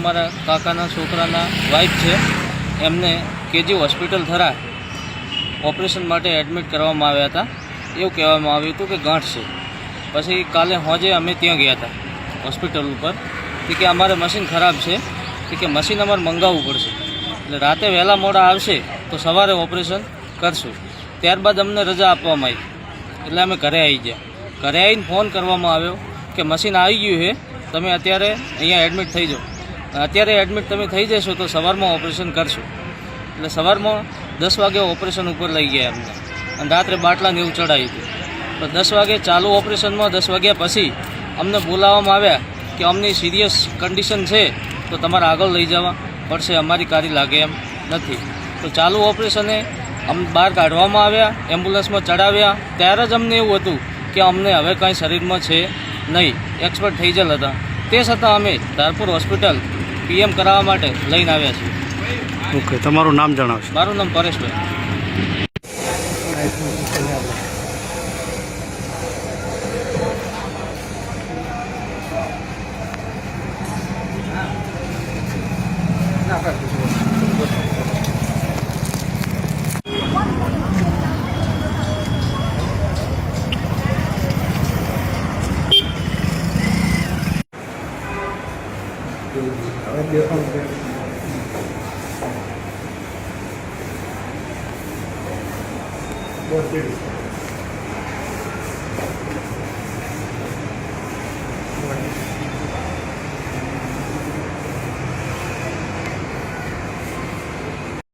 અમારા કાકાના છોકરાના વાઇફ છે, એમને કેજી હોસ્પિટલ થરા ઓપરેશન માટે એડમિટ કરવામાં આવ્યા હતા. એવું કહેવામાં આવ્યું હતું કે ગાંઠ છે. પછી કાલે હોજે અમે ત્યાં ગયા હતા હોસ્પિટલ ઉપર કે અમારે મશીન ખરાબ છે કે મશીન અમારે મંગાવવું પડશે, એટલે રાતે વહેલા મોડા આવશે તો સવારે ઓપરેશન કરશું. ત્યારબાદ અમને રજા આપવામાં આવી, એટલે અમે ઘરે આવી ગયા. ઘરે આવીને ફોન કરવામાં આવ્યો કે મશીન આવી ગયું છે, તમે અત્યારે અહીંયા એડમિટ થઈ જાઓ. અત્યારે એડમિટ તમે થઈ જશો તો સવારમાં ઓપરેશન કરશું. એટલે સવારમાં 10 વાગે ઓપરેશન ઉપર લઈ ગયા અમને, અને રાત્રે બાટલાને એવું ચડાવ્યું હતું. તો 10 વાગે ચાલુ ઓપરેશનમાં 10 વાગ્યા પછી અમને બોલાવવામાં આવ્યા કે અમની સિરિયસ કન્ડિશન છે તો તમારે આગળ લઈ જવા પડશે, અમારી કારી લાગે એમ નથી. તો ચાલુ ઓપરેશને અમને બહાર કાઢવામાં આવ્યા, એમ્બ્યુલન્સમાં ચડાવ્યા. ત્યારે જ અમને એવું હતું કે અમને હવે કાંઈ શરીરમાં છે નહીં, એક્સપર્ટ થઈ ગયેલ હતા. તે છતાં અમે ધારપુર હોસ્પિટલ પીએમ કરાવવા માટે લઈને આવ્યા છીએ. ઓકે, તમારું નામ જણાવશો? મારું નામ પરેશભાઈ. Boa tarde.